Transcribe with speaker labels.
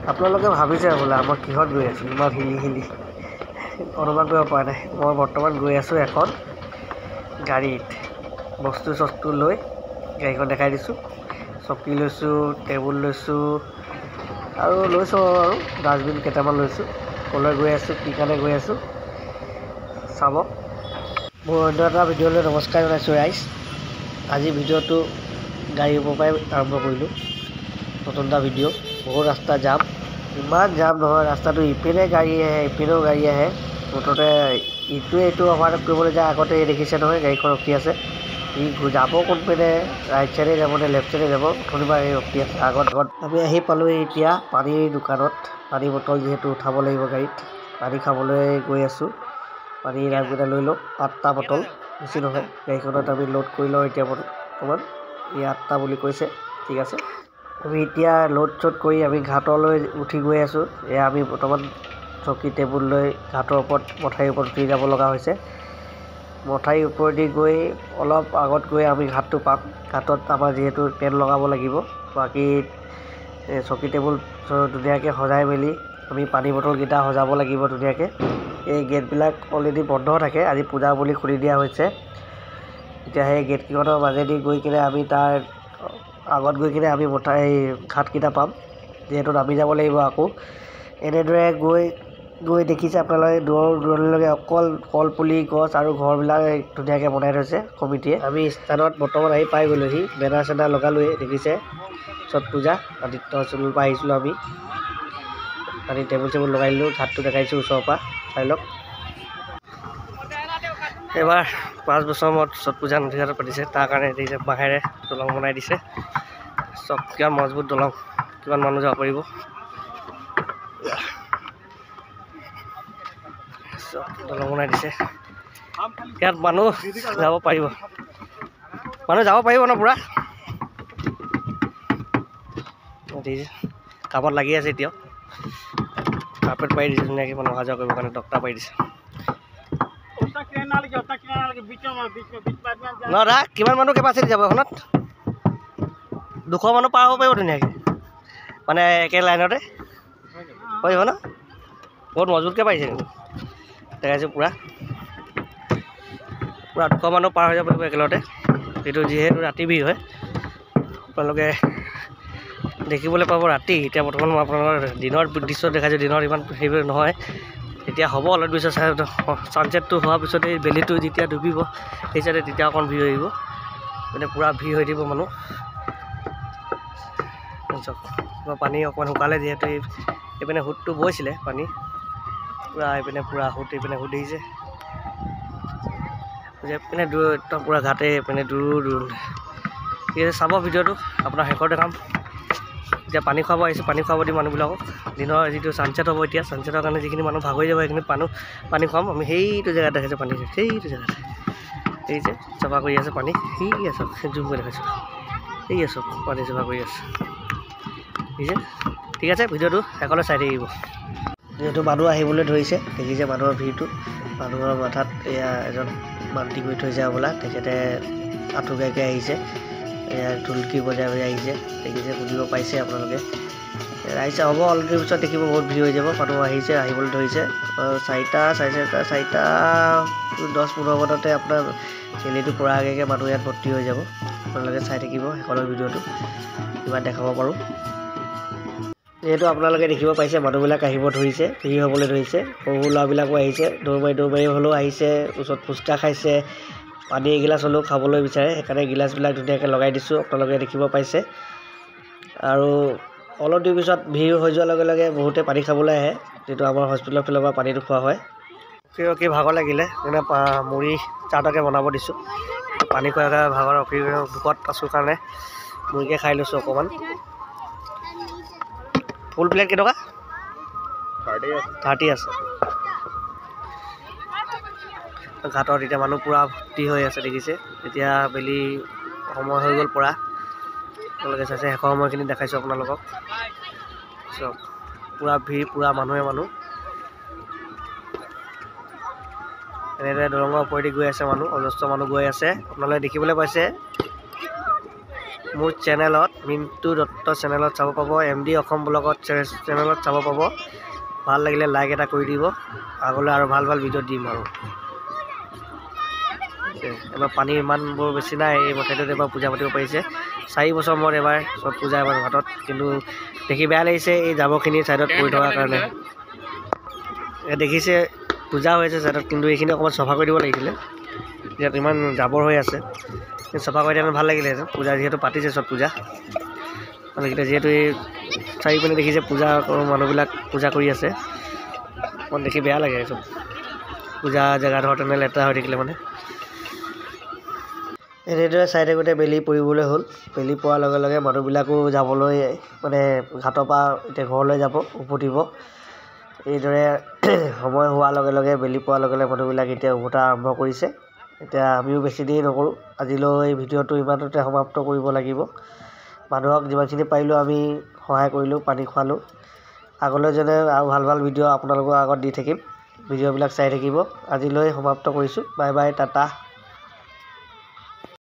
Speaker 1: আপোনালোকে ভাবিছে বোলে মই কিহত গৈ আছোঁ ইমান হিলি অনুমান কৰিব পৰা নাই। মই বৰ্তমান গৈ আছোঁ এখন গাড়ীত বস্তু চস্তু লৈ। গাড়ীখন দেখাই দিছোঁ। চকী লৈছোঁ, টেবুল লৈছোঁ আৰু ডাষ্টবিন কেইটামান লৈছোঁ। ক'লৈ গৈ আছোঁ, কি কাৰণে গৈ আছোঁ চাব। মোৰ অন্য এটা ভিডিঅ'লৈ নমস্কাৰ জনাইছোঁ ৰাইজ। আজি ভিডিঅ'টো গাড়ীৰ ওপৰৰ পৰাই আৰম্ভ কৰিলোঁ। নতুন এটা ভিডিঅ'। বহুত ৰাস্তা জাম, ইমান জাম নহয় ৰাস্তাটো, ইপিনে গাড়ী আহে ইপিনেও গাড়ী আহে। মুঠতে এইটো অভাৰটেক কৰিবলৈ যায়। আগতে দেখিছে নহয় গাড়ীখন ৰখি আছে। ই যাব কোনপিনে, ৰাইট চাইডে যাব নে লেফ্ট চাইডে যাব, অথনিবাৰ এই ৰখি আছে। আগত আমি আহি পালোঁ এতিয়া পানীৰ দোকানত। পানী বটল যিহেতু উঠাব লাগিব গাড়ীত, পানী খাবলৈ গৈ আছোঁ। পানী দামকেইটা লৈ লওঁ, 8টা বটল, বেছি নহয়। গাড়ীখনত আমি লোড কৰি লওঁ এতিয়া বৰ্তমান। এই 8টা বুলি কৈছে, ঠিক আছে। আমি এতিয়া লোড চোড কৰি আমি ঘাটলৈ উঠি গৈ আছোঁ। এয়া আমি বৰ্তমান চকী টেবুল লৈ ঘাটৰ ওপৰত, মথাউৰিৰ ওপৰত উঠি যাব লগা হৈছে। মথাউৰিৰ ওপৰেদি গৈ অলপ আগত গৈ আমি ঘাটটো পাম। ঘাটত আমাৰ যিহেতু তেল লগাব লাগিব, বাকী চকী টেবুল ধুনীয়াকৈ সজাই মেলি আমি পানী বটলকেইটা সজাব লাগিব ধুনীয়াকৈ। এই গেটবিলাক অলৰেডি বন্ধ থাকে, আজি পূজা বুলি খুলি দিয়া হৈছে। এতিয়া সেই গেটকেইখনৰ মাজেদি গৈ কিনে আমি তাৰ আগত গৈ কিনে আমি ঘাটকেইটা পাম, যিহেতু নামি যাব লাগিব আকৌ। এনেদৰে গৈ দেখিছে আপোনালোকে দূৰলৈকে অকল কলপুলি গছ আৰু ঘৰবিলাক ধুনীয়াকৈ বনাই থৈছে কমিটিয়ে। আমি স্থানত বৰ্তমান আহি পাই গ'লোহি। বেনাৰ চেনাৰ লগালোৱে, দেখিছে ছট পূজা আদিত্য হস্পিটেলৰ পৰা আহিছিলোঁ আমি। পানী টেবুল চেবুল লগাই দিলোঁ। ঘাটটো দেখাইছোঁ ওচৰৰ পৰা, চাই লওক। এইবাৰ 5 বছৰ মূৰত ছট পূজা নদীঘাটত পাতিছে, তাৰ কাৰণে দেখিছে বাঁহেৰে দলং বনাই দিছে। চব কিমান মজবুত দলং, কিমান মানুহ যাব পাৰিব। চব দলং বনাই দিছে, ইয়াত মানুহ যাব পাৰিব। ন পুৰা কামত লাগি আছে এতিয়াও। কাৰ্পেট পাৰি দিছে ধুনীয়াকৈ, মানুহ অহা যোৱা কৰিবৰ কাৰণে টক্টা পাৰি দিছে। দাদা কিমান মানুহ কেপাচিটি যাব এখনত? 200 মানুহ পাৰ হ'ব পাৰিব ধুনীয়াকৈ, মানে একে লাইনতে পাৰিব ন? বহুত মজবুতকৈ পাৰিছে কিন্তু, দেখাইছোঁ পূৰা 200 মানুহ পাৰ হৈ যাব পাৰিব একেলগতে। এইটো যিহেতু ৰাতি ভিৰ হয়, আপোনালোকে দেখিবলৈ পাব ৰাতি। এতিয়া বৰ্তমান মই আপোনালোকৰ দিনৰ দৃশ্য দেখাইছোঁ। দিনত ইমান হেৰি নহয়, এতিয়া হ'ব অলপ পিছত ছানছেটটো হোৱাৰ পিছত এই বেলিটো যেতিয়া ডুবিব সেই চাইডে, তেতিয়া অকণ ভিৰ হৈ আহিব। মানে পূৰা ভিৰ হৈ থাকিব মানুহ। পানী অকণমান শুকালে, যিহেতু এইপিনে সোঁতটো বৈছিলে পানী পূৰা, এইপিনে পূৰা সোঁত, এইপিনে সোঁত দেখিছে। এইপিনে দূৰ একদম পূৰা ঘাটে, এইপিনে দূৰ ঠিক আছে। চাব ভিডিঅ'টো, আপোনাৰ শেষত দেখাম। এতিয়া পানী খুৱাব আহিছোঁ, পানী খুৱাব দিম মানুহবিলাকক। দিনৰ যিটো ছানছেট হ'ব, এতিয়া ছানছেটৰ কাৰণে যিখিনি মানুহ ভাগৰি যাব সেইখিনি পানী খুৱাম আমি। সেইটো জেগাত দেখাইছোঁ পানী, সেইটো জেগাত এই যে চাফা কৰি আছে পানী, সেই আছোঁ জুম কৰি দেখাইছোঁ। এই আছোঁ পানী চাফা কৰি আছে, ঠিক আছে। ভিডিঅ'টো শেষলৈ চাই থাকিব। যিহেতু মানুহ আহিবলৈ ধৰিছে, দেখিছে মানুহৰ ভিৰটো। মানুহৰ মাথাত এয়া এজন মান্তি কৰি থৈছে হ'বলা, তেখেতে আঁঠুকৰাকৈ আহিছে। এয়া ঢুলকি বজাই আহিছে, দেখিছে, শুনিব পাইছে আপোনালোকে। আহিছে হ'ব, অলৰেডি পিছত দেখিব বহুত ভিৰ হৈ যাব। মানুহ আহিবলৈ ধৰিছে। 4টা, 4:30, 10-15 মানতে আপোনাৰ বেলিটো পৰা আগেকৈ মানুহ ইয়াত ভৰ্তি হৈ যাব। আপোনালোকে চাই থাকিব শেষলৈ ভিডিঅ'টো, কিমান দেখাব পাৰোঁ। যিহেতু আপোনালোকে দেখিব পাইছে মানুহবিলাক আহিব ধৰিছে, ভিৰ হ'বলৈ ধৰিছে। সৰু ল'ৰাবিলাকো আহিছে, দৌৰ মাৰি হ'লেও আহিছে। ওচৰত ফুচকা খাইছে, পানী এগিলাচ হ'লেও খাবলৈ বিচাৰে, সেইকাৰণে গিলাচবিলাক ধুনীয়াকৈ লগাই দিছোঁ, আপোনালোকে দেখিব পাইছে। আৰু অলপ দেৰি পিছত ভিৰ হৈ যোৱাৰ লগে লগে বহুতে পানী খাবলৈ আহে, যিটো আমাৰ হস্পিটেলৰ ফালৰ পৰা পানীটো খোৱা হয়। ৰখি ভাগৰ লাগিলে মানে মুড়ি চাহটাকে বনাব দিছোঁ। পানী খোৱাৰ ভাগৰ ভোকত আছোঁ কাৰণে মুড়িকে খাই লৈছোঁ অকণমান। ফুল প্লেট কেইটকা? 30 আছে। ঘাটত এতিয়া মানুহ পূৰা ভৰ্তি হৈ আছে, দেখিছে। এতিয়া বেলি সময় হৈ গ'ল পৰা, আপোনালোকে চাইছে। শেষৰ সময়খিনি দেখাইছোঁ আপোনালোকক। চব পূৰা ভিৰ, পূৰা মানুহ। এনেদৰে দলঙৰ ওপৰেদি গৈ আছে মানুহ, অজস্ৰ মানুহ গৈ আছে, আপোনালোকে দেখিবলৈ পাইছে। মোৰ চেনেলত মিণ্টু দত্ত চেনেলত চাব পাব, MD অসম ব্লগত চেনেলত চাব পাব। ভাল লাগিলে লাইক এটা কৰি দিব। আগলৈ আৰু ভাল ভাল ভিডিঅ' দিম আৰু এবাৰ পানী ইমান বৰ বেছি নাই। এই মঠেটোত এবাৰ পূজা পাতিব পাৰিছে 4 বছৰ মূৰত এবাৰ চব পূজা এবাৰ ঘাটত। কিন্তু দেখি বেয়া লাগিছে এই জাবৰখিনি ছাইডত পৰি থকাৰ কাৰণে। দেখিছে পূজা হৈ আছে ছাইডত, কিন্তু এইখিনি অকণমান চফা কৰি দিব লাগিছিলে। ইয়াত ইমান জাবৰ হৈ আছে, চফা কৰি দিলে ভাল লাগিলেহেঁতেন। পূজা যিহেতু পাতিছে চব পূজা মানুহকেইটা, যিহেতু এই চাৰিওপিনে দেখিছে পূজা মানুহবিলাক পূজা কৰি আছে। অকণ দেখি বেয়া লাগে চব পূজা জেগাডোখৰ তেনে লেতেৰা হৈ থাকিলে মানে। এনেদৰে চাই থাকোঁতে বেলি পৰিবলৈ হ'ল। বেলি পৰাৰ লগে লগে মানুহবিলাকো যাবলৈ মানে ঘাটৰ পৰা এতিয়া ঘৰলৈ যাব, উভতিব। এইদৰে সময় হোৱাৰ লগে লগে বেলি পোৱাৰ লগে লগে মানুহবিলাক এতিয়া উভতা আৰম্ভ কৰিছে। এতিয়া আমিও বেছি দেৰি নকৰোঁ, আজিলৈ ভিডিঅ'টো ইমানতে সমাপ্ত কৰিব লাগিব। মানুহক যিমানখিনি পাৰিলোঁ আমি সহায় কৰিলোঁ, পানী খোৱালোঁ। আগলৈ যেনে আৰু ভাল ভাল ভিডিঅ' আপোনালোকৰ আগত দি থাকিম, ভিডিঅ'বিলাক চাই থাকিব। আজিলৈ সমাপ্ত কৰিছোঁ। Bye bye, Tata.